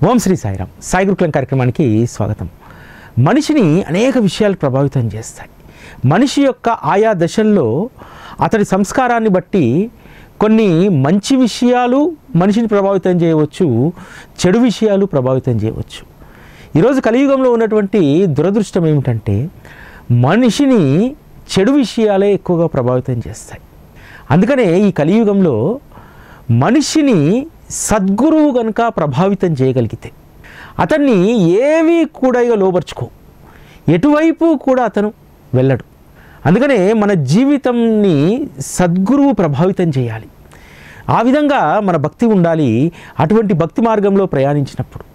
ఓం శ్రీ సాయిరామ్. సాయి గురుకులం కార్యక్రమానికి స్వాగతం. మనిషిని అనేక విషయాలు ప్రభావితం చేస్తాయి. మనిషి యొక్క ఆయా దశల్లో అతడి సంస్కారాన్ని బట్టి కొన్ని మంచి విషయాలు మనిషిని ప్రభావితం చేయవచ్చు, చెడు విషయాలు ప్రభావితం చేయవచ్చు. ఈరోజు కలియుగంలో ఉన్నటువంటి దురదృష్టం ఏమిటంటే మనిషిని చెడు విషయాలే ఎక్కువగా ప్రభావితం చేస్తాయి. అందుకనే ఈ కలియుగంలో మనిషిని సద్గురువు కనుక ప్రభావితం చేయగలిగితే అతన్ని ఏవి కూడా ఇక లోపరుచుకో, ఎటువైపు కూడా అతను వెళ్ళడు. అందుకనే మన జీవితాన్ని సద్గురువు ప్రభావితం చేయాలి. ఆ విధంగా మన భక్తి ఉండాలి. అటువంటి భక్తి మార్గంలో ప్రయాణించినప్పుడు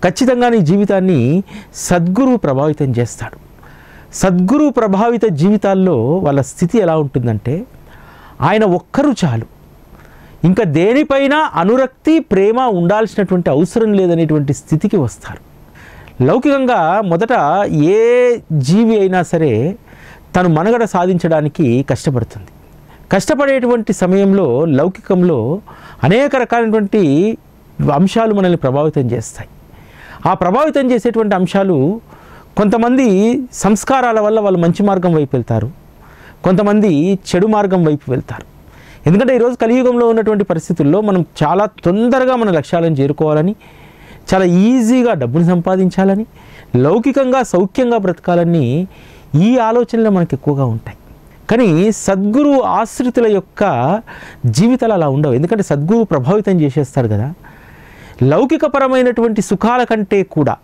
ఖచ్చితంగా నీ జీవితాన్ని సద్గురువు ప్రభావితం చేస్తాడు. సద్గురువు ప్రభావిత జీవితాల్లో వాళ్ళ స్థితి ఎలా ఉంటుందంటే ఆయన ఒక్కరు చాలు, ఇంకా దేనిపైన అనురక్తి ప్రేమ ఉండాల్సినటువంటి అవసరం లేదనేటువంటి స్థితికి వస్తారు. లౌకికంగా మొదట ఏ జీవి అయినా సరే తను మనుగడ సాధించడానికి కష్టపడుతుంది. కష్టపడేటువంటి సమయంలో లౌకికంలో అనేక రకాలైనటువంటి అంశాలు మనల్ని ప్రభావితం చేస్తాయి. ఆ ప్రభావితం చేసేటువంటి అంశాలు కొంతమంది సంస్కారాల వల్ల వాళ్ళు మంచి మార్గం వైపు వెళ్తారు, కొంతమంది చెడు మార్గం వైపు వెళ్తారు. ఎందుకంటే ఈరోజు కలియుగంలో ఉన్నటువంటి పరిస్థితుల్లో మనం చాలా తొందరగా మన లక్ష్యాలను చేరుకోవాలని, చాలా ఈజీగా డబ్బును సంపాదించాలని, లౌకికంగా సౌఖ్యంగా బ్రతకాలని ఈ ఆలోచనలు మనకు ఎక్కువగా ఉంటాయి. కానీ సద్గురు ఆశ్రితుల యొక్క జీవితాలు అలా ఉండవు. ఎందుకంటే సద్గురు ప్రభావితం చేసేస్తాడు కదా. లౌకికపరమైనటువంటి సుఖాల కంటే కూడా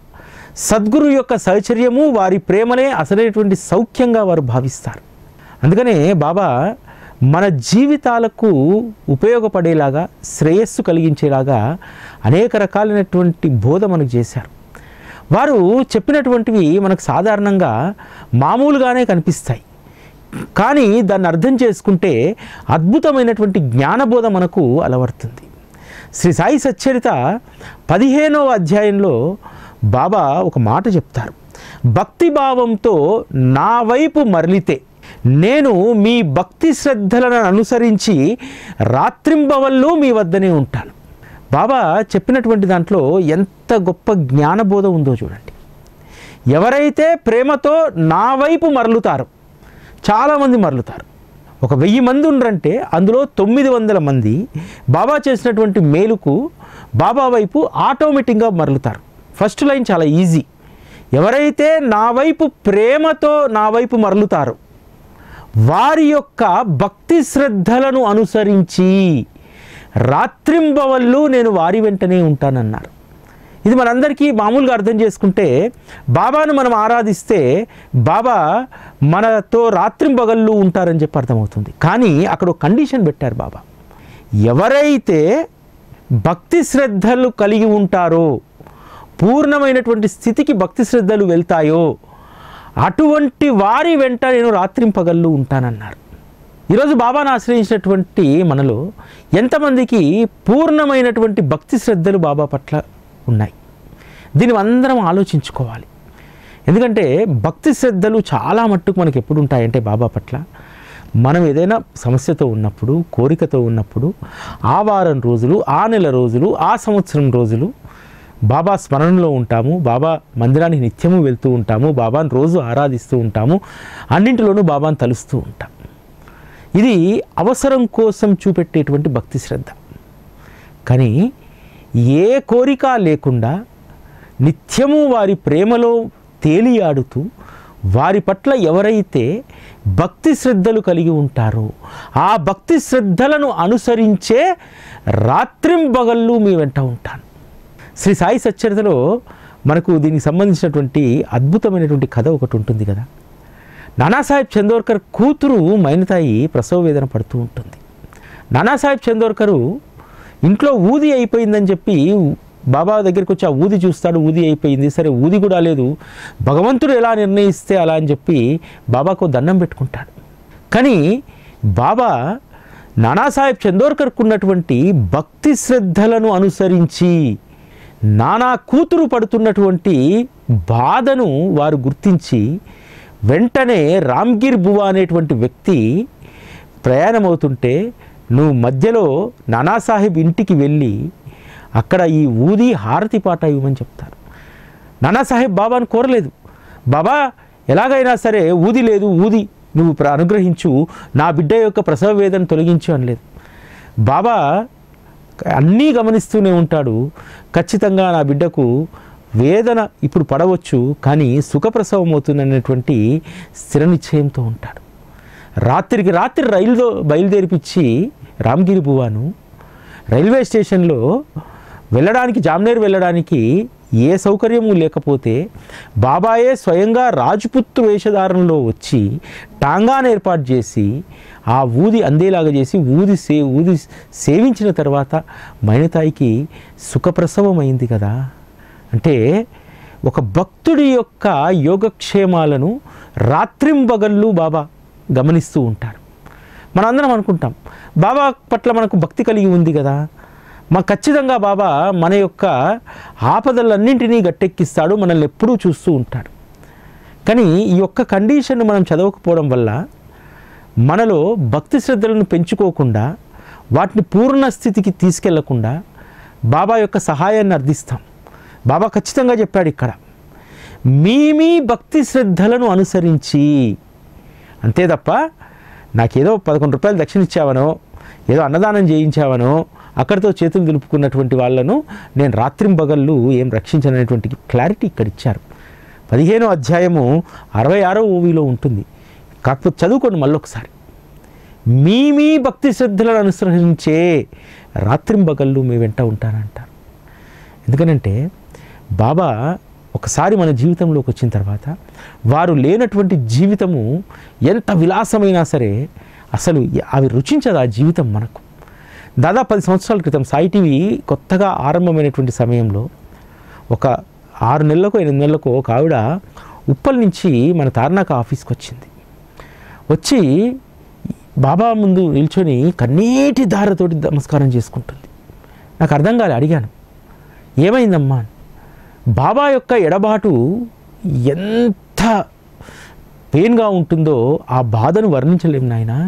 సద్గురు యొక్క సహచర్యము, వారి ప్రేమనే అసలైనటువంటి సౌఖ్యంగా వారు భావిస్తారు. అందుకనే బాబా మన జీవితాలకు ఉపయోగపడేలాగా, శ్రేయస్సు కలిగించేలాగా అనేక రకాలైనటువంటి బోధ మనకు చేశారు. వారు చెప్పినటువంటివి మనకు సాధారణంగా మామూలుగానే కనిపిస్తాయి, కానీ దాన్ని అర్థం చేసుకుంటే అద్భుతమైనటువంటి జ్ఞానబోధ మనకు అలవడుతుంది. శ్రీ సాయి సచ్చరిత 15వ అధ్యాయంలో బాబా ఒక మాట చెప్తారు. భక్తి భావంతో నా వైపు మరలితే నేను మీ భక్తి శ్రద్ధలను అనుసరించి రాత్రింబవళ్ళు మీ వద్దనే ఉంటాను. బాబా చెప్పినటువంటి దాంట్లో ఎంత గొప్ప జ్ఞానబోధ ఉందో చూడండి. ఎవరైతే ప్రేమతో నా వైపు మరలుతారో, చాలామంది మరలుతారు. 1000 మంది ఉండరంటే అందులో 900 మంది బాబా చేసినటువంటి మేలుకు బాబా వైపు ఆటోమేటిక్గా మరలుతారు. ఫస్ట్ లైన్ చాలా ఈజీ. ఎవరైతే నా వైపు ప్రేమతో నా వైపు మరలుతారో వారి యొక్క భక్తి శ్రద్ధలను అనుసరించి రాత్రింబవళ్ళు నేను వారి వెంటనే ఉంటానన్నారు. ఇది మనందరికీ మామూలుగా అర్థం చేసుకుంటే, బాబాను మనం ఆరాధిస్తే బాబా మనతో రాత్రింబగళ్ళు ఉంటారని చెప్పి అర్థమవుతుంది. కానీ అక్కడ ఒక కండిషన్ పెట్టారు బాబా. ఎవరైతే భక్తి శ్రద్ధలు కలిగి ఉంటారో, పూర్ణమైనటువంటి స్థితికి భక్తి శ్రద్ధలు వెళ్తాయో అటువంటి వారి వెంట నేను రాత్రింపగళ్ళు ఉంటానన్నారు. ఈరోజు బాబాను ఆశ్రయించినటువంటి మనలో ఎంతమందికి పూర్ణమైనటువంటి భక్తి శ్రద్ధలు బాబా పట్ల ఉన్నాయి? దీన్ని అందరం ఆలోచించుకోవాలి. ఎందుకంటే భక్తి శ్రద్ధలు చాలా మట్టుకు మనకు ఎప్పుడు ఉంటాయంటే బాబా పట్ల మనం ఏదైనా సమస్యతో ఉన్నప్పుడు, కోరికతో ఉన్నప్పుడు, ఆ వారం రోజులు, ఆ నెల రోజులు, ఆ సంవత్సరం రోజులు బాబా స్మరణలో ఉంటాము, బాబా మందిరానికి నిత్యము వెళ్తూ ఉంటాము, బాబాను రోజు ఆరాధిస్తూ ఉంటాము, అన్నింటిలోనూ బాబాను తలుస్తూ ఉంటాం. ఇది అవసరం కోసం చూపెట్టేటువంటి భక్తి శ్రద్ధ. కానీ ఏ కోరిక లేకుండా నిత్యము వారి ప్రేమలో తేలియాడుతూ వారి పట్ల ఎవరైతే భక్తి శ్రద్ధలు కలిగి ఉంటారో ఆ భక్తి శ్రద్ధలను అనుసరించే రాత్రింబగళ్ళు మీ వెంట ఉంటాను. శ్రీ సాయి సచ్చరితలో మనకు దీనికి సంబంధించినటువంటి అద్భుతమైనటువంటి కథ ఒకటి ఉంటుంది కదా. నానాసాహెబ్ చందోర్కర్ కూతురు మైనతాయి ప్రసవ వేదన పడుతూ ఉంటుంది. నానాసాహెబ్ చందోర్కరు ఇంట్లో ఊది అయిపోయిందని చెప్పి బాబా దగ్గరికి వచ్చి ఆ ఊది చూస్తాడు. ఊది అయిపోయింది, సరే ఊది కూడా లేదు, భగవంతుడు ఎలా నిర్ణయిస్తే అలా అని చెప్పి బాబాకు దండం పెట్టుకుంటాడు. కానీ బాబా నానాసాహెబ్ చందోర్కర్కు ఉన్నటువంటి భక్తి శ్రద్ధలను అనుసరించి నానా కూతురు పడుతున్నటువంటి బాధను వారు గుర్తించి వెంటనే రామ్గిర్ బువా అనేటువంటి వ్యక్తి ప్రయాణమవుతుంటే నువ్వు మధ్యలో నానాసాహెబ్ ఇంటికి వెళ్ళి అక్కడ ఈ ఊది హారతి పాట ఇవ్వమని చెప్తారు. నానాసాహెబ్ బాబాను కోరలేదు, బాబా ఎలాగైనా సరే ఊది లేదు, ఊది నువ్వు అనుగ్రహించు, నా బిడ్డ యొక్క ప్రసవ వేదన తొలగించు అనలేదు. బాబా అన్నీ గమనిస్తూనే ఉంటాడు. ఖచ్చితంగా నా బిడ్డకు వేదన ఇప్పుడు పడవచ్చు, కానీ సుఖప్రసవం అవుతుందనేటువంటి స్థిర నిశ్చయంతో ఉంటాడు. రాత్రికి రాత్రి రైలులో బయలుదేరిపించి రామగిరి బువాను రైల్వే స్టేషన్లో వెళ్ళడానికి, జామ్నేర్ వెళ్ళడానికి ఏ సౌకర్యము లేకపోతే బాబాయే స్వయంగా రాజ్పుత్ వేషధారణలో వచ్చి టాంగాను ఏర్పాటు చేసి ఆ ఊది అందేలాగా చేసి ఊది సేవించిన తర్వాత మైనతాయికి సుఖప్రసవం అయింది కదా. అంటే ఒక భక్తుడి యొక్క యోగక్షేమాలను రాత్రింబగళ్ళు బాబా గమనిస్తూ ఉంటాడు. మనందరం అనుకుంటాం బాబా పట్ల మనకు భక్తి కలిగి ఉంది కదా, ఖచ్చితంగా బాబా మన యొక్క ఆపదలన్నింటినీ గట్టెక్కిస్తాడు, మనల్ని ఎప్పుడూ చూస్తూ ఉంటాడు. కానీ ఈ యొక్క కండిషన్ మనం చదవకపోవడం వల్ల మనలో భక్తి శ్రద్ధలను పెంచుకోకుండా, వాటిని పూర్ణ స్థితికి తీసుకెళ్లకుండా బాబా యొక్క సహాయాన్ని అర్థిస్తాం. బాబా ఖచ్చితంగా చెప్పాడు ఇక్కడ, మీ భక్తి శ్రద్ధలను అనుసరించి, అంతే తప్ప నాకేదో 11 రూపాయలు దక్షిణ ఇచ్చావనో, ఏదో అన్నదానం చేయించావనో, అక్కడితో చేతులు దులుపుకున్నటువంటి వాళ్ళను నేను రాత్రింబగళ్ళు ఏం రక్షించననేటువంటి క్లారిటీ ఇక్కడ ఇచ్చారు. 15వ అధ్యాయము 66వ ఓవిలో ఉంటుంది. కాకపోతే చదువుకోండి మళ్ళొకసారి. మీ భక్తి శ్రద్ధలను అనుసరించే రాత్రింబగళ్ళు మీ వెంట ఉంటానంటారు. ఎందుకనంటే బాబా ఒకసారి మన జీవితంలోకి వచ్చిన తర్వాత వారు లేనటువంటి జీవితము ఎంత విలాసమైనా సరే అసలు అవి రుచించదు ఆ జీవితం మనకు. దాదాపు 10 సంవత్సరాల క్రితం సాయి టీవీ కొత్తగా ఆరంభమైనటువంటి సమయంలో ఒక 6 నెలలకో 8 నెలలకో ఒక ఆవిడ ఉప్పల్ నుంచి మన తార్నాక ఆఫీస్కి వచ్చింది. వచ్చి బాబా ముందు నిల్చొని కన్నీటి ధారతోటి నమస్కారం చేసుకుంటుంది. నాకు అర్థం కాలే, అడిగాను ఏమైందమ్మా. బాబా యొక్క ఎడబాటు ఎంత పెయిన్గా ఉంటుందో ఆ బాధను వర్ణించలేము నాయనా.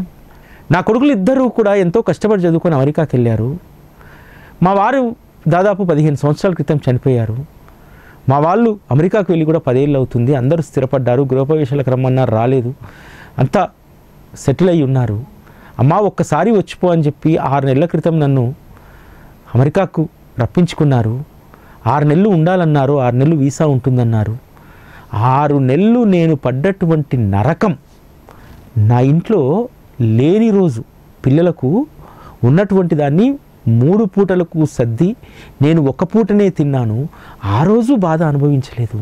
నా కొడుకులు ఇద్దరూ కూడా ఎంతో కష్టపడి చదువుకొని అమెరికాకి వెళ్ళారు. మా వారు దాదాపు 15 సంవత్సరాల క్రితం చనిపోయారు. మా వాళ్ళు అమెరికాకు వెళ్ళి కూడా 10 ఏళ్ళు అవుతుంది. అందరూ స్థిరపడ్డారు, గృహప్రవేశాలకు రమ్మన్నారు, రాలేదు, అంతా సెటిల్ అయి ఉన్నారు. అమ్మా ఒక్కసారి వచ్చిపో అని చెప్పి 6 నెలల క్రితం నన్ను అమెరికాకు రప్పించుకున్నారు. 6 నెలలు ఉండాలన్నారు, 6 నెలలు వీసా ఉంటుందన్నారు. 6 నెలలు నేను పడ్డటువంటి నరకం నా ఇంట్లో లేని రోజు, పిల్లలకు ఉన్నటువంటి దాన్ని 3 పూటలకు సర్ది నేను 1 పూటనే తిన్నాను. ఆ రోజు బాధ అనుభవించలేదు.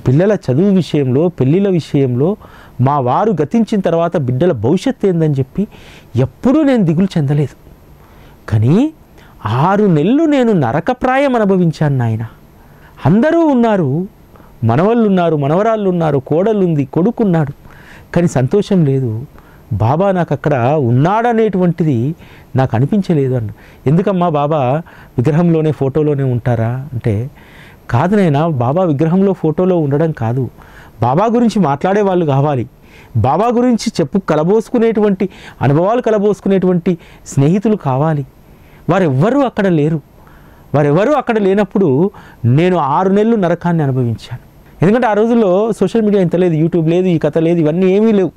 పిల్లల చదువు విషయంలో, పెళ్ళిళ్ళ విషయంలో, మా వారు గతించిన తర్వాత బిడ్డల భవిష్యత్తు ఏందని చెప్పి ఎప్పుడూ నేను దిగులు చెందలేదు. కానీ 6 నెలలు నేను నరకప్రాయం అనుభవించాను నాయన. అందరూ ఉన్నారు, మనవళ్ళు ఉన్నారు, మనవరాళ్ళు ఉన్నారు, కోడలుంది, కొడుకున్నాడు, కానీ సంతోషం లేదు. బాబా నాకు అక్కడ ఉన్నాడనేటువంటిది నాకు అనిపించలేదు అన్న. ఎందుకమ్మా బాబా విగ్రహంలోనే ఫోటోలోనే ఉంటారా అంటే, కాదు నాయనా, బాబా విగ్రహంలో ఫోటోలో ఉండడం కాదు, బాబా గురించి మాట్లాడే వాళ్ళు కావాలి, బాబా గురించి కలబోసుకునేటువంటి అనుభవాలు కలబోసుకునేటువంటి స్నేహితులు కావాలి. వారెవ్వరూ అక్కడ లేరు. వారెవరూ అక్కడ లేనప్పుడు నేను 6 నెలలు నరకాన్ని అనుభవించాను. ఎందుకంటే ఆ రోజుల్లో సోషల్ మీడియా ఇంత లేదు, యూట్యూబ్ లేదు, ఈ కథ లేదు, ఇవన్నీ ఏమీ లేవు.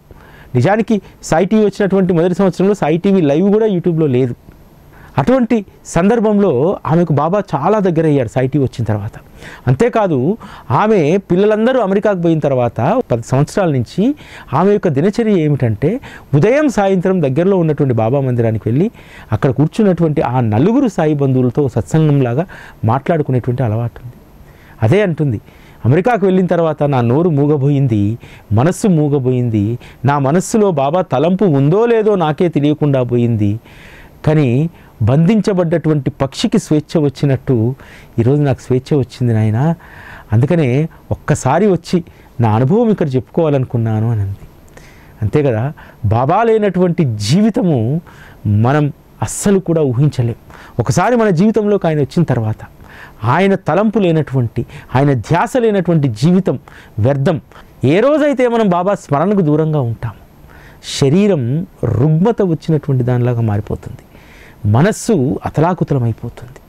నిజానికి సాయి టీవీ వచ్చినటువంటి మొదటి సంవత్సరంలో సాయి టీవీ లైవ్ కూడా యూట్యూబ్లో లేదు. అటువంటి సందర్భంలో ఆమెకు బాబా చాలా దగ్గర అయ్యాడు సాయి టీవీ వచ్చిన తర్వాత. అంతేకాదు ఆమె పిల్లలందరూ అమెరికాకు పోయిన తర్వాత 10 సంవత్సరాల నుంచి ఆమె యొక్క దినచర్య ఏమిటంటే, ఉదయం సాయంత్రం దగ్గరలో ఉన్నటువంటి బాబా మందిరానికి వెళ్ళి అక్కడ కూర్చున్నటువంటి ఆ 4 సాయి బంధువులతో సత్సంగంలాగా మాట్లాడుకునేటువంటి అలవాటు ఉంది. అదే అంటుంది, అమెరికాకు వెళ్ళిన తర్వాత నా నోరు మూగబోయింది, మనస్సు మూగబోయింది, నా మనస్సులో బాబా తలంపు ఉందో లేదో నాకే తెలియకుండా పోయింది. కానీ బంధించబడ్డటువంటి పక్షికి స్వేచ్ఛ వచ్చినట్టు ఈరోజు నాకు స్వేచ్ఛ వచ్చింది నాయన. అందుకనే ఒక్కసారి వచ్చి నా అనుభవం ఇక్కడ చెప్పుకోవాలనుకున్నాను అని అంది. అంతే కదా, బాబా లేనటువంటి జీవితము మనం అస్సలు కూడా ఊహించలేం. ఒకసారి మన జీవితంలోకి ఆయన వచ్చిన తర్వాత ఆయన తలంపు లేనటువంటి, ఆయన ధ్యాస లేనటువంటి జీవితం వ్యర్థం. ఏ రోజైతే మనం బాబా స్మరణకు దూరంగా ఉంటామో శరీరం రుగ్మత వచ్చినటువంటి దానిలాగా మారిపోతుంది, మనస్సు అతలాకుతలమైపోతుంది.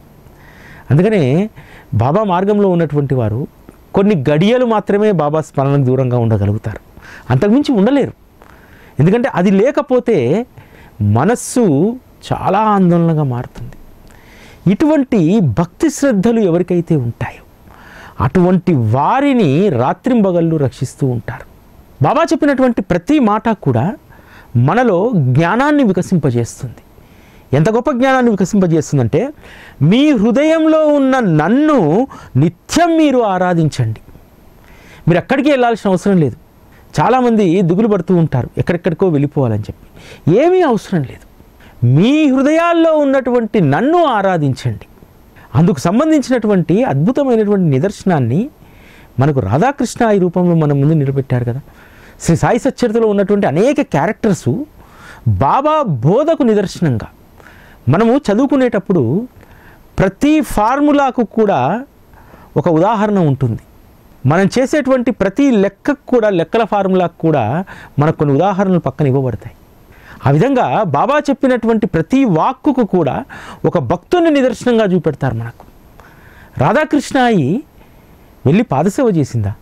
అందుకనే బాబా మార్గంలో ఉన్నటువంటి వారు కొన్ని గడియలు మాత్రమే బాబా స్మరణకు దూరంగా ఉండగలుగుతారు, అంతకుమించి ఉండలేరు. ఎందుకంటే అది లేకపోతే మనస్సు చాలా ఆందోళనగా మారుతుంది. ఇటువంటి భక్తి శ్రద్ధలు ఎవరికైతే ఉంటాయో అటువంటి వారిని రాత్రింబగళ్ళు రక్షిస్తూ ఉంటారు. బాబా చెప్పినటువంటి ప్రతి మాట కూడా మనలో జ్ఞానాన్ని వికసింపజేస్తుంది. ఎంత గొప్ప జ్ఞానాన్ని వికసింపజేస్తుందంటే, మీ హృదయంలో ఉన్న నన్ను నిత్యం మీరు ఆరాధించండి. మీరు ఎక్కడికి వెళ్ళాల్సిన అవసరం లేదు. చాలామంది దిగులు పడుతూ ఉంటారు ఎక్కడెక్కడికో వెళ్ళిపోవాలని చెప్పి. ఏమీ అవసరం లేదు. మీ హృదయాల్లో ఉన్నటువంటి నన్ను ఆరాధించండి. అందుకు సంబంధించినటువంటి అద్భుతమైనటువంటి నిదర్శనాన్ని మనకు రాధాకృష్ణ ఈ రూపంలో మన ముందు నిలబెట్టారు కదా. శ్రీ సాయి సచ్చరితలో ఉన్నటువంటి అనేక క్యారెక్టర్సు బాబా బోధకు నిదర్శనంగా మనము చదువుకునేటప్పుడు ప్రతి ఫార్ములాకు కూడా ఒక ఉదాహరణ ఉంటుంది. మనం చేసేటువంటి ప్రతి లెక్కకు కూడా, లెక్కల ఫార్ములాకు కూడా మనకు కొన్ని ఉదాహరణలు పక్కన ఇవ్వబడతాయి. ఆ విధంగా బాబా చెప్పినటువంటి ప్రతి వాక్కుకు కూడా ఒక భక్తుని నిదర్శనంగా చూపెడతారు మనకు. రాధాకృష్ణాయి వెళ్ళి పాదసేవ చేసిందా?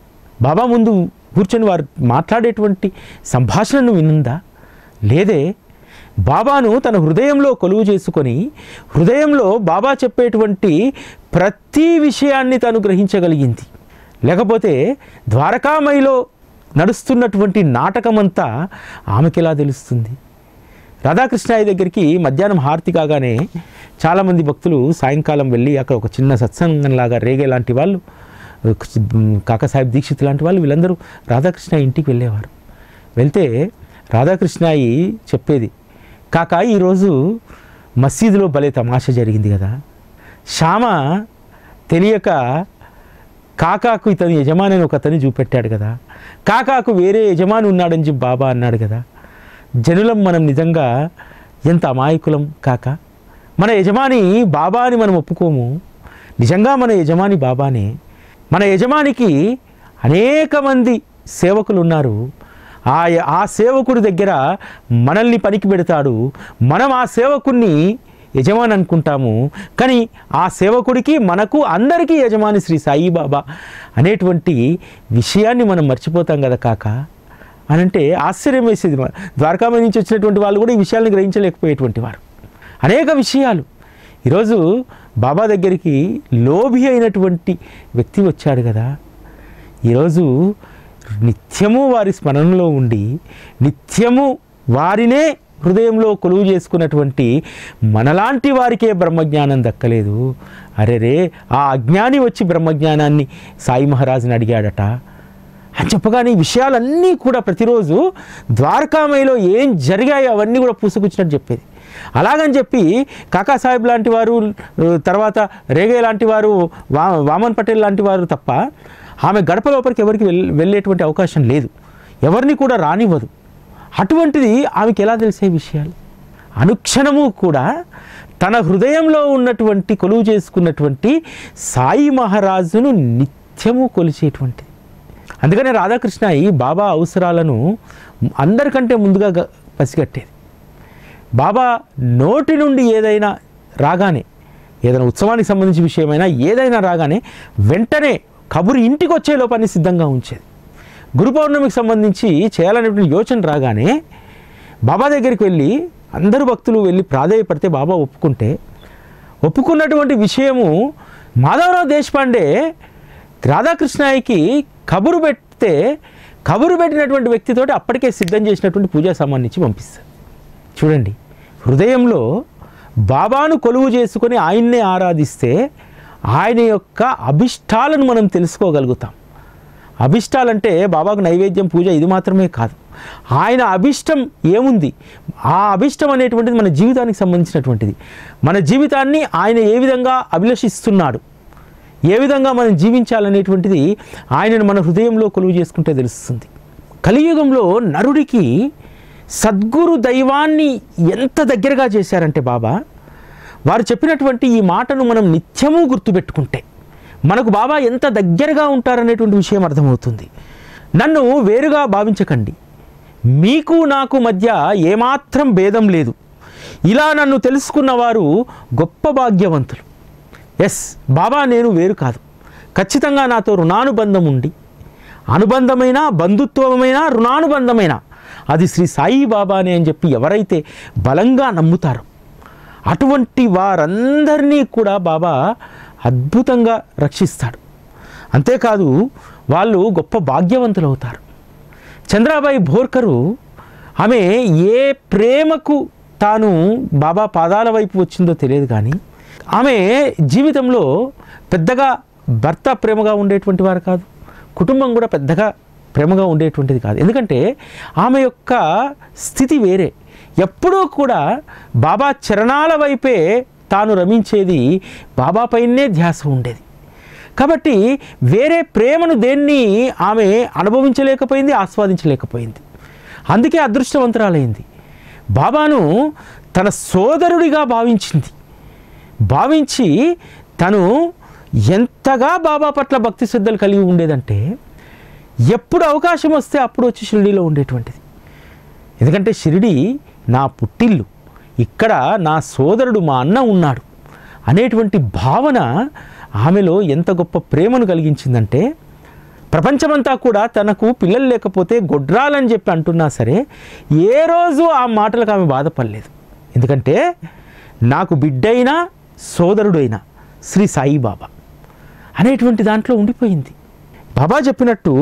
బాబా ముందు కూర్చొని వారు మాట్లాడేటువంటి సంభాషణను వినుందా? లేదే. బాబాను తన హృదయంలో కొలువు చేసుకొని హృదయంలో బాబా చెప్పేటువంటి ప్రతి విషయాన్ని తను గ్రహించగలిగింది. లేకపోతే ద్వారకామయిలో నడుస్తున్నటువంటి నాటకమంతా ఆమెకెలా తెలుస్తుంది? రాధాకృష్ణాయి దగ్గరికి మధ్యాహ్నం హారతి కాగానే చాలామంది భక్తులు సాయంకాలం వెళ్ళి అక్కడ ఒక చిన్న సత్సంగంలాగా రేగే లాంటి వాళ్ళు, కాకాసాహెబ్ దీక్షిత్ లాంటి వాళ్ళు, వీళ్ళందరూ రాధాకృష్ణ ఇంటికి వెళ్ళేవారు. వెళ్తే రాధాకృష్ణాయి చెప్పేది, కాకా ఈరోజు మసీదులో భలే తమాషా జరిగింది కదా. శ్యామ తెలియక కాకాకు ఇతని యజమాని ఒక అతని చూపెట్టాడు కదా. కాకాకు వేరే యజమాని ఉన్నాడని చెప్పి బాబా అన్నాడు కదా. జనులం మనం నిజంగా ఎంత అమాయకులం కాక. మన యజమాని బాబా అని మనం ఒప్పుకోము. నిజంగా మన యజమాని బాబానే. మన యజమానికి అనేక మంది సేవకులు ఉన్నారు. ఆ సేవకుడి దగ్గర మనల్ని పనికి పెడతాడు. మనం ఆ సేవకుడిని యజమాని అనుకుంటాము, కానీ ఆ సేవకుడికి మనకు అందరికీ యజమాని శ్రీ సాయిబాబా అనేటువంటి విషయాన్ని మనం మర్చిపోతాం కదా కాక అని అంటే ఆశ్చర్యం వేసేది. ద్వారకామయ నుంచి వచ్చినటువంటి వాళ్ళు కూడా ఈ విషయాలను గ్రహించలేకపోయేటువంటి వారు. అనేక విషయాలు. ఈరోజు బాబా దగ్గరికి లోభి అయినటువంటి వ్యక్తి వచ్చాడు కదా. ఈరోజు నిత్యము వారి స్మరణలో ఉండి నిత్యము వారినే హృదయంలో కొలువు చేసుకున్నటువంటి మనలాంటి వారికే బ్రహ్మజ్ఞానం దక్కలేదు. అరెరే, ఆ అజ్ఞాని వచ్చి బ్రహ్మజ్ఞానాన్ని సాయి మహారాజుని అడిగాడట అని చెప్పగానే ఈ విషయాలన్నీ కూడా ప్రతిరోజు ద్వారకామయిలో ఏం జరిగాయో అవన్నీ కూడా పూసుకొచ్చినట్టు చెప్పేది. అలాగని చెప్పి కాకాసాహెబ్ లాంటి వారు, తర్వాత రేగే లాంటి వారు, వామన్ పటేల్ లాంటి వారు తప్ప ఆమె గడప లోపలికి ఎవరికి వెళ్ళేటువంటి అవకాశం లేదు. ఎవరిని కూడా రానివ్వదు. అటువంటిది ఆమెకి ఎలా తెలిసే విషయాలు? అనుక్షణము కూడా తన హృదయంలో ఉన్నటువంటి కొలువు చేసుకున్నటువంటి సాయి మహారాజును నిత్యము కొలిచేటువంటిది. అందుకనే రాధాకృష్ణ ఈ బాబా అవసరాలను అందరికంటే ముందుగా పసిగట్టేది. బాబా నోటి నుండి ఏదైనా రాగానే, ఏదైనా ఉత్సవానికి సంబంధించిన విషయమైనా ఏదైనా రాగానే వెంటనే కబురు ఇంటికి వచ్చే లోపాన్ని సిద్ధంగా ఉంచేది. గురు పౌర్ణమికి సంబంధించి చేయాలనేటువంటి యోచన రాగానే బాబా దగ్గరికి వెళ్ళి అందరూ భక్తులు వెళ్ళి ప్రాధేయపడితే బాబా ఒప్పుకున్నటువంటి విషయము మాధవరావు దేశపాండే రాధాకృష్ణాయికి కబురు పెడితే కబురు పెట్టినటువంటి వ్యక్తితోటి అప్పటికే సిద్ధం చేసినటువంటి పూజా సామాన్ని ఇచ్చి పంపిస్తారు. చూడండి, హృదయంలో బాబాను కొలువు చేసుకొని ఆయన్నే ఆరాధిస్తే ఆయన యొక్క అభిష్టాలను మనం తెలుసుకోగలుగుతాం. అభిష్టాలంటే బాబాకు నైవేద్యం, పూజ ఇది మాత్రమే కాదు. ఆయన అభిష్టం ఏముంది, ఆ అభిష్టం అనేటువంటిది మన జీవితానికి సంబంధించినటువంటిది. మన జీవితాన్ని ఆయన ఏ విధంగా అభిలషిస్తున్నాడు, ఏ విధంగా మనం జీవించాలనేటువంటిది ఆయనను మన హృదయంలో కొలువు చేసుకుంటే తెలుస్తుంది. కలియుగంలో నరుడికి సద్గురు దైవాన్ని ఎంత దగ్గరగా చేశారంటే బాబా, వారు చెప్పినటువంటి ఈ మాటను మనం నిత్యము గుర్తుపెట్టుకుంటే మనకు బాబా ఎంత దగ్గరగా ఉంటారనేటువంటి విషయం అర్థమవుతుంది. నన్ను వేరుగా భావించకండి, మీకు నాకు మధ్య ఏమాత్రం భేదం లేదు. ఇలా నన్ను తెలుసుకున్నవారు గొప్ప భాగ్యవంతులు. ఎస్, బాబా నేను వేరు కాదు, ఖచ్చితంగా నాతో రుణానుబంధం ఉండి, అనుబంధమైన, బంధుత్వమైన, రుణానుబంధమైన అది శ్రీ సాయి బాబానే అని చెప్పి ఎవరైతే బలంగా నమ్ముతారో అటువంటి వారందరినీ కూడా బాబా అద్భుతంగా రక్షిస్తాడు. అంతేకాదు వాళ్ళు గొప్ప భాగ్యవంతులు అవుతారు. చంద్రాబాయి బోర్కరు ఆమె ఏ ప్రేమకు తాను బాబా పాదాల వైపు వచ్చిందో తెలియదు, కానీ ఆమె జీవితంలో పెద్దగా భర్త ప్రేమగా ఉండేటువంటి వారు కాదు, కుటుంబం కూడా పెద్దగా ప్రేమగా ఉండేటువంటిది కాదు. ఎందుకంటే ఆమె యొక్క స్థితి వేరే. ఎప్పుడూ కూడా బాబా చరణాల వైపే తాను రమించేది, బాబా పైనే ధ్యాస ఉండేది. కాబట్టి వేరే ప్రేమను దేన్ని ఆమె అనుభవించలేకపోయింది, ఆస్వాదించలేకపోయింది. అందుకే అదృష్టవంతురాలైంది. బాబాను తన సోదరుడిగా భావించి తను ఎంతగా బాబా పట్ల భక్తి శ్రద్ధలు కలిగి ఉండేదంటే ఎప్పుడు అవకాశం వస్తే అప్పుడు వచ్చి షిరిడీలో ఉండేటువంటిది. ఎందుకంటే షిరిడీ నా పుట్టిల్లు, ఇక్కడ నా సోదరుడు మా అన్న ఉన్నాడు అనేటువంటి భావన ఆమెలో ఎంత గొప్ప ప్రేమను కలిగించిందంటే ప్రపంచమంతా కూడా తనకు పిల్లలు లేకపోతే గొడ్రాలని చెప్పి అంటున్నా సరే ఏ రోజు ఆ మాటలకు ఆమె బాధపడలేదు. ఎందుకంటే నాకు బిడ్డైనా సోదరుడైనా శ్రీ సాయిబాబా అనేటువంటి దాంట్లో ఉండిపోయింది. బాబా చెప్పినట్టు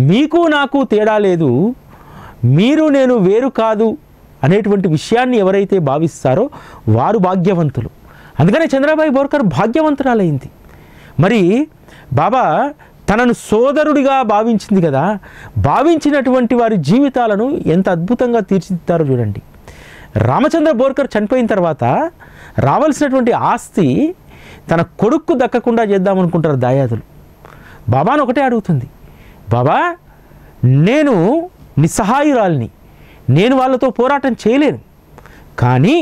మీకు నాకు తేడా లేదు, మీరు నేను వేరు కాదు అనేటువంటి విషయాన్ని ఎవరైతే భావిస్తారో వారు భాగ్యవంతులు. అందుకనే చంద్రాబాయి బోర్కర్ భాగ్యవంతురాలైంది. మరి బాబా తనను సోదరుడిగా భావించింది కదా, భావించినటువంటి వారి జీవితాలను ఎంత అద్భుతంగా తీర్చిదిద్దారో చూడండి. రామచంద్ర బోర్కర్ చనిపోయిన తర్వాత రావాల్సినటువంటి ఆస్తి తన కొడుక్కు దక్కకుండా చేద్దామనుకుంటారు దాయాదులు. బాబాను ఒకటే అడుగుతుంది, బాబా నేను నిస్సహాయురాలిని, నేను వాళ్ళతో పోరాటం చేయలేను, కానీ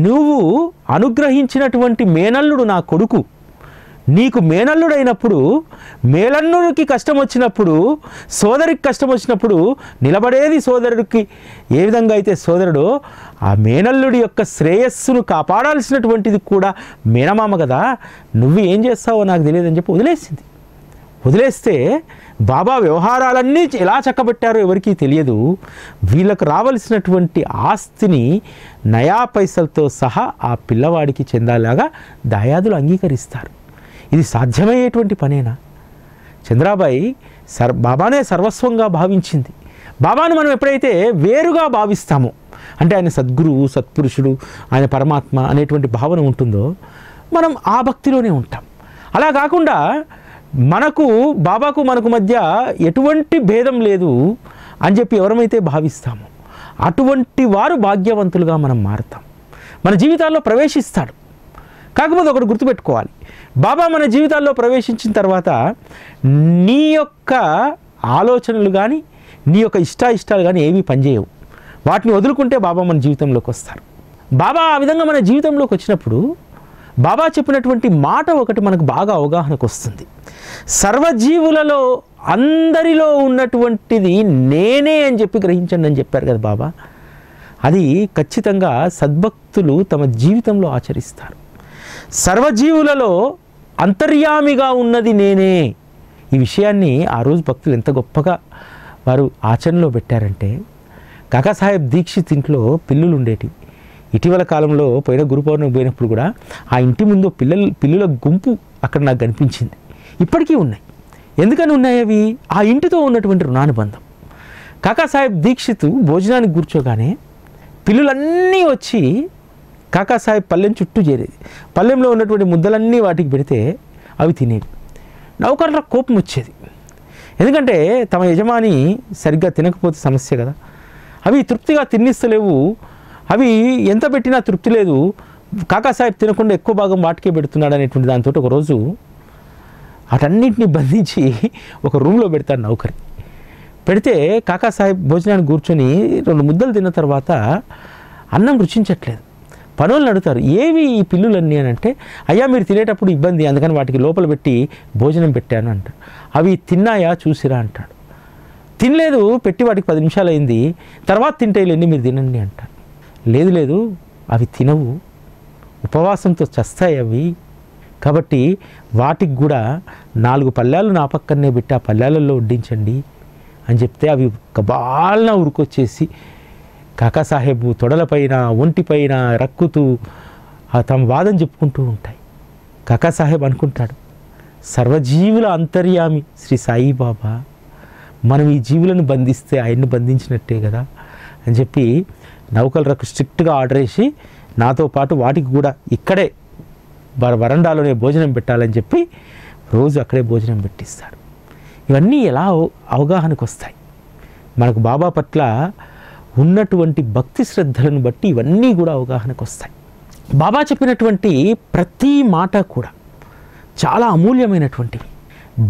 నువ్వు అనుగ్రహించినటువంటి మేనల్లుడు నా కొడుకు, నీకు మేనల్లుడైనప్పుడు మేనల్లుడికి కష్టం వచ్చినప్పుడు, సోదరికి కష్టం వచ్చినప్పుడు నిలబడేది సోదరుడికి ఏ విధంగా అయితే సోదరుడో ఆ మేనల్లుడి యొక్క శ్రేయస్సును కాపాడాల్సినటువంటిది కూడా మేనమామ కదా, నువ్వు ఏం చేస్తావో నాకు తెలియదని చెప్పి వదిలేసింది. వదిలేస్తే బాబా వ్యవహారాలన్నీ ఎలా చక్కబెట్టారో ఎవరికీ తెలియదు. వీళ్ళకు రావాల్సినటువంటి ఆస్తిని నయా పైసలతో సహా ఆ పిల్లవాడికి చెందాలాగా దాయాదులు అంగీకరిస్తారు. ఇది సాధ్యమయ్యేటువంటి పనేనా? చంద్రాబాయి బాబానే సర్వస్వంగా భావించింది. బాబాను మనం ఎప్పుడైతే వేరుగా భావిస్తామో, అంటే ఆయన సద్గురువు, సత్పురుషుడు, ఆయన పరమాత్మ అనేటువంటి భావన ఉంటుందో మనం ఆ భక్తిలోనే ఉంటాం. అలా కాకుండా బాబాకు మనకు మధ్య ఎటువంటి భేదం లేదు అని చెప్పి ఎవరమైతే భావిస్తామో అటువంటి వారు భాగ్యవంతులుగా మనం మారుతాం. మన జీవితాల్లో ప్రవేశిస్తాడు. కాకపోతే ఒకటి గుర్తుపెట్టుకోవాలి, బాబా మన జీవితాల్లో ప్రవేశించిన తర్వాత నీ యొక్క ఆలోచనలు కానీ నీ యొక్క ఇష్టాలు కానీ ఏమీ పనిచేయవు. వాటిని వదులుకుంటే బాబా మన జీవితంలోకి వస్తారు. బాబా ఆ విధంగా మన జీవితంలోకి వచ్చినప్పుడు బాబా చెప్పినటువంటి మాట ఒకటి మనకు బాగా అవగాహనకు వస్తుంది. సర్వజీవులలో అందరిలో ఉన్నటువంటిది నేనే అని చెప్పి గ్రహించండి అని చెప్పారు కదా బాబా. అది ఖచ్చితంగా సద్భక్తులు తమ జీవితంలో ఆచరిస్తారు. సర్వజీవులలో అంతర్యామిగా ఉన్నది నేనే. ఈ విషయాన్ని ఆ రోజు భక్తులు ఎంత గొప్పగా వారు ఆచరణలో పెట్టారంటే, కాకాసాహెబ్ దీక్షిత్ ఇంట్లో పిల్లులు ఉండేటివి. ఇటీవల కాలంలో పోయిన గురు పౌర్ణమి పోయినప్పుడు కూడా ఆ ఇంటి ముందు పిల్లుల గుంపు అక్కడ నాకు కనిపించింది. ఇప్పటికీ ఉన్నాయి. ఎందుకని ఉన్నాయి అవి? ఆ ఇంటితో ఉన్నటువంటి రుణానుబంధం. కాకాసాహెబ్ దీక్షిత్ భోజనానికి కూర్చోగానే పిల్లులన్నీ వచ్చి కాకాసాహెబ్ పల్లెం చుట్టూ చేరేది. పల్లెంలో ఉన్నటువంటి ముద్దలన్నీ వాటికి పెడితే అవి తినేవి. నౌకర్లకు కోపం వచ్చేది. ఎందుకంటే తమ యజమాని సరిగ్గా తినకపోతే సమస్య కదా. అవి తృప్తిగా తిన్నిస్తలేవు, అవి ఎంత పెట్టినా తృప్తి లేదు, కాకాసాహెబ్ తినకుండా ఎక్కువ భాగం వాటికే పెడుతున్నాడు అనేటువంటి దాంతో ఒకరోజు వాటన్నింటినీ బంధించి ఒక రూమ్లో పెడతాడు నౌకరి. పెడితే కాకాసాహెబ్ భోజనానికి కూర్చొని 2 ముద్దలు తిన్న తర్వాత అన్నం రుచించట్లేదు. పనులను అడుగుతారు, ఏవి ఈ పిల్లులన్నీ అని అంటే, అయ్యా మీరు తినేటప్పుడు ఇబ్బంది, అందుకని వాటికి లోపల పెట్టి భోజనం పెట్టాను అంటాడు. అవి తిన్నాయా చూసిరా అంటాడు. తినలేదు, పెట్టి వాటికి 10 నిమిషాలు అయింది, తర్వాత తింటేలేండి మీరు తినండి అంటాడు. లేదు అవి తినవు, ఉపవాసంతో చస్తాయి అవి కాబట్టి వాటికి కూడా 4 పళ్ళాలు నా పక్కనే పెట్టి ఆ పళ్ళాలలో వడ్డించండి అని చెప్తే అవి గబాల్న ఉరికొచ్చేసి కాకాసాహెబ్ తొడలపైన ఒంటిపైన రక్కుతూ తమ వాదన చెప్పుకుంటూ ఉంటాయి. కాకాసాహెబ్ అనుకుంటాడు, సర్వజీవుల అంతర్యామి శ్రీ సాయిబాబా, మనం ఈ జీవులను బంధిస్తే ఆయన్ని బంధించినట్టే కదా అని చెప్పి నౌకలకు స్ట్రిక్ట్గా ఆర్డర్ వేసి నాతో పాటు వాటికి కూడా ఇక్కడే వరండాలోనే భోజనం పెట్టాలని చెప్పి రోజు అక్కడే భోజనం పెట్టిస్తాడు. ఇవన్నీ ఎలా అవగాహనకు వస్తాయి? మనకు బాబా పట్ల ఉన్నటువంటి భక్తి శ్రద్ధలను బట్టి ఇవన్నీ కూడా అవగాహనకు వస్తాయి. బాబా చెప్పినటువంటి ప్రతి మాట కూడా చాలా అమూల్యమైనటువంటివి.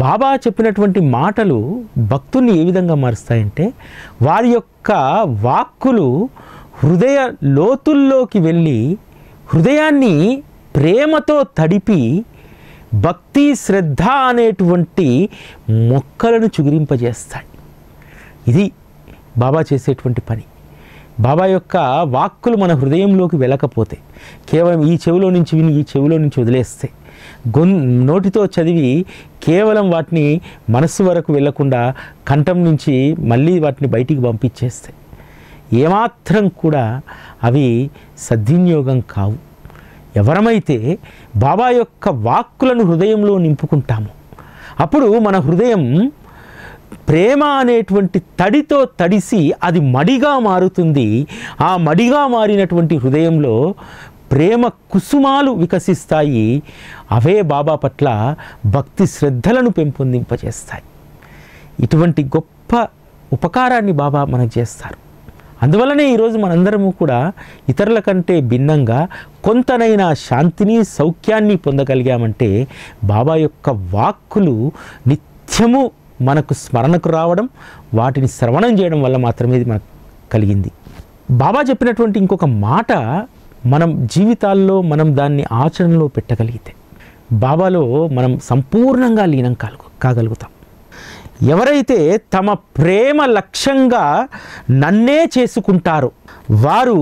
బాబా చెప్పినటువంటి మాటలు భక్తుల్ని ఏ విధంగా మారుస్తాయంటే, వారి యొక్క వాక్కులు హృదయ లోతుల్లోకి వెళ్ళి హృదయాన్ని ప్రేమతో తడిపి భక్తి శ్రద్ధ అనేటువంటి మొక్కలను చిగురింపజేస్తాయి. ఇది బాబా చేసేటువంటి పని. బాబా యొక్క వాక్కులు మన హృదయంలోకి వెళ్ళకపోతే, కేవలం ఈ చెవిలో నుంచి విని ఈ చెవిలో నుంచి వదిలేస్తే, నోటితో చదివి కేవలం వాటిని మనస్సు వరకు వెళ్ళకుండా కంఠం నుంచి మళ్ళీ వాటిని బయటికి పంపించేస్తే ఏమాత్రం కూడా అవి సద్వినియోగం కావు. ఎవరమైతే బాబా యొక్క వాక్కులను హృదయంలో నింపుకుంటామో అప్పుడు మన హృదయం ప్రేమ అనేటువంటి తడితో తడిసి అది మడిగా మారుతుంది. ఆ మడిగా మారినటువంటి హృదయంలో ప్రేమ కుసుమాలు వికసిస్తాయి. అవే బాబా పట్ల భక్తి శ్రద్ధలను పెంపొందింపజేస్తాయి. ఇటువంటి గొప్ప ఉపకారాన్ని బాబా మనకు చేస్తారు. అందువల్లనే ఈరోజు మనందరము కూడా ఇతరుల కంటే భిన్నంగా కొంతనైనా శాంతిని సౌఖ్యాన్ని పొందగలిగామంటే బాబా యొక్క వాక్కులు నిత్యము మనకు స్మరణకు రావడం, వాటిని శ్రవణం చేయడం వల్ల మాత్రమే ఇది మనకు కలిగింది. బాబా చెప్పినటువంటి ఇంకొక మాట మనం జీవితాల్లో మనం దాన్ని ఆచరణలో పెట్టగలిగితే బాబాలో మనం సంపూర్ణంగా లీనం కాగలుగుతాం. ఎవరైతే తమ ప్రేమ లక్ష్యంగా నన్నే చేసుకుంటారో వారు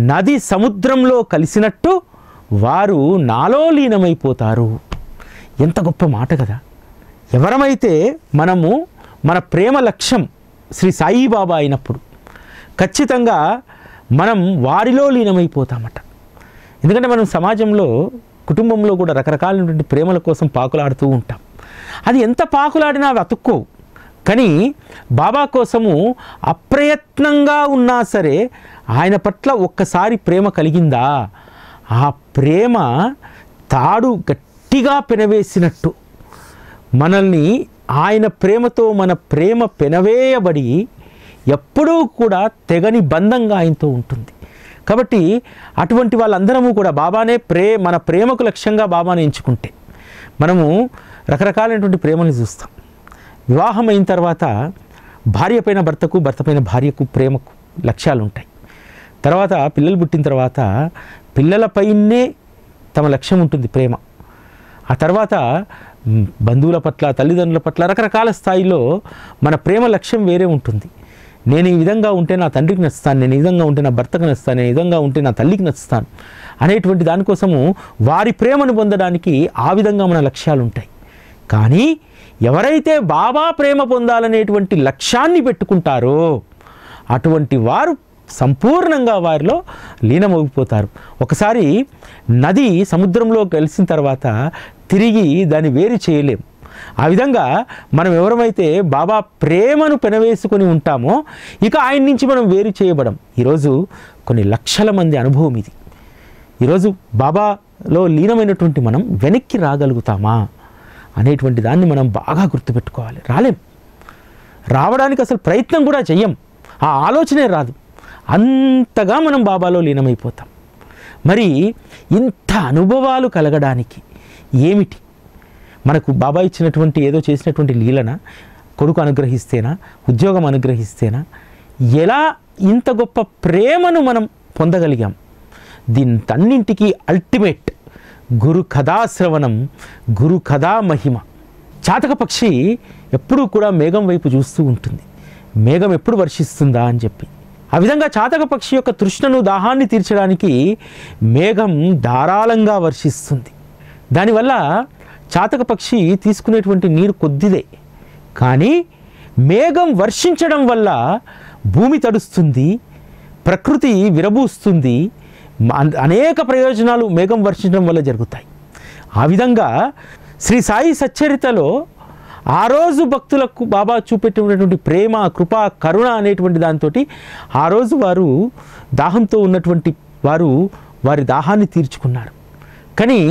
నది సముద్రంలో కలిసినట్టు వారు నాలో లీనమైపోతారు. ఎంత గొప్ప మాట కదా! ఎవరమైతే మనము మన ప్రేమ లక్ష్యం శ్రీ సాయిబాబా అయినప్పుడు ఖచ్చితంగా మనం వారిలో లీనమైపోతామట. ఎందుకంటే మనం సమాజంలో కుటుంబంలో కూడా రకరకాలైనటువంటి ప్రేమల కోసం పాకులాడుతూ ఉంటాం. అది ఎంత పాకులాడినా అవి అతుక్కోవు. కానీ బాబా కోసము అప్రయత్నంగా ఉన్నా సరే ఆయన పట్ల ఒక్కసారి ప్రేమ కలిగిందా, ఆ ప్రేమ తాడు గట్టిగా పెనవేసినట్టు మనల్ని ఆయన ప్రేమతో మన ప్రేమ పెనవేయబడి ఎప్పుడూ కూడా తెగని బంధంగా ఆయనతో ఉంటుంది. కాబట్టి అటువంటి వాళ్ళందరము కూడా బాబానే మన ప్రేమకు లక్ష్యంగా బాబాని ఎంచుకుంటే మనము రకరకాలైనటువంటి ప్రేమని చూస్తాం. వివాహం అయిన తర్వాత భార్య పైన భర్తకు, భర్త పైన భార్యకు ప్రేమకు లక్ష్యాలు ఉంటాయి. తర్వాత పిల్లలు పుట్టిన తర్వాత పిల్లలపైనే తమ లక్ష్యం ఉంటుంది ప్రేమ. ఆ తర్వాత బంధువుల పట్ల, తల్లిదండ్రుల పట్ల రకరకాల స్థాయిలో మన ప్రేమ లక్ష్యం వేరే ఉంటుంది. నేను ఈ విధంగా ఉంటే నా తండ్రికి నచ్చుతాను, నేను ఈ విధంగా ఉంటే నా భర్తకు నచ్చుతాను, నేను ఈ విధంగా ఉంటే నా తల్లికి నచ్చుతాను అనేటువంటి దానికోసము వారి ప్రేమను పొందడానికి ఆ విధంగా మన లక్ష్యాలు ఉంటాయి. కానీ ఎవరైతే బాబా ప్రేమ పొందాలనేటువంటి లక్ష్యాన్ని పెట్టుకుంటారో అటువంటి వారు సంపూర్ణంగా వారిలో లీనమైపోతారు. ఒకసారి నది సముద్రంలో కలిసిన తర్వాత తిరిగి దాన్ని వేరు చేయలేం. ఆ విధంగా మనం ఎవరమైతే బాబా ప్రేమను పెనవేసుకొని ఉంటామో ఇక ఆయన నుంచి మనం వేరు చేయబడం. ఈరోజు కొన్ని లక్షల మంది అనుభవం ఇది. ఈరోజు బాబాలో లీనమైనటువంటి మనం వెనక్కి రాగలుగుతామా అనేటువంటి దాన్ని మనం బాగా గుర్తుపెట్టుకోవాలి. రావడానికి అసలు ప్రయత్నం కూడా చెయ్యం, ఆ ఆలోచనే రాదు. అంతగా మనం బాబాలో లీనమైపోతాం. మరి ఇంత అనుభవాలు కలగడానికి ఏమిటి? మనకు బాబా ఇచ్చినటువంటి ఏదో చేసినటువంటి లీలన, కొడుకు అనుగ్రహిస్తేనా, ఉద్యోగం అనుగ్రహిస్తేనా, ఎలా ఇంత గొప్ప ప్రేమను మనం పొందగలిగాం? దీంతన్నింటికీ అల్టిమేట్ గురు కథాశ్రవణం, గురు కథా మహిమ. చాతక పక్షి ఎప్పుడూ కూడా మేఘం వైపు చూస్తూ ఉంటుంది, మేఘం ఎప్పుడు వర్షిస్తుందా అని చెప్పి. ఆ విధంగా చాతక పక్షి యొక్క తృష్ణను, దాహాన్ని తీర్చడానికి మేఘం ధారాళంగా వర్షిస్తుంది. దానివల్ల చాతక పక్షి తీసుకునేటువంటి నీరు కొద్దిదే, కానీ మేఘం వర్షించడం వల్ల భూమి తడుస్తుంది, ప్రకృతి విరబూస్తుంది, అనేక ప్రయోజనాలు మేఘం వర్షించడం వల్ల జరుగుతాయి. ఆ విధంగా శ్రీ సాయి సచ్చరితలో ఆ రోజు భక్తులకు బాబా చూపెట్టినటువంటి ప్రేమ, కృప, కరుణ అనేటువంటి దాంతో ఆ రోజు వారు దాహంతో ఉన్నటువంటి వారు వారి దాహాన్ని తీర్చుకున్నారు. కానీ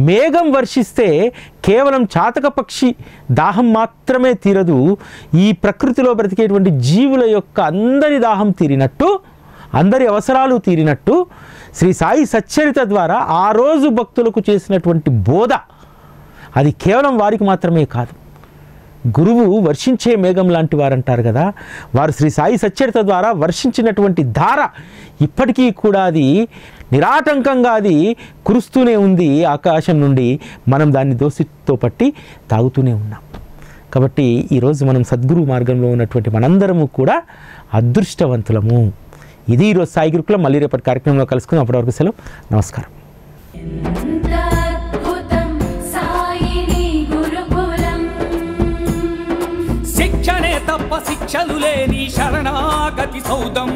మేఘం వర్షిస్తే కేవలం చాతక పక్షి దాహం మాత్రమే తీరదు, ఈ ప్రకృతిలో బ్రతికేటువంటి జీవుల యొక్క అందరి దాహం తీరినట్టు, అందరి అవసరాలు తీరినట్టు శ్రీ సాయి సచ్చరిత ద్వారా ఆ రోజు భక్తులకు చేసినటువంటి బోధ అది కేవలం వారికి మాత్రమే కాదు. గురువు వర్షించే మేఘం లాంటి వారు అంటారు కదా, వారు శ్రీ సాయి సచ్చరిత ద్వారా వర్షించినటువంటి ధార ఇప్పటికీ కూడా అది నిరాటంకంగా అది కురుస్తూనే ఉంది ఆకాశం నుండి. మనం దాన్ని దోసితో పట్టి తాగుతూనే ఉన్నాం. కాబట్టి ఈరోజు మనం సద్గురు మార్గంలో ఉన్నటువంటి మనందరము కూడా అదృష్టవంతులము. ఇది ఈరోజు సాయి గురుకులం. మళ్ళీ రేపటి కార్యక్రమంలో కలుసుకుందాం. అప్పటివరకు సెలవు. నమస్కారం. శిక్షణే తప్ప శిక్షలు లేని శరణాగతి సౌదం.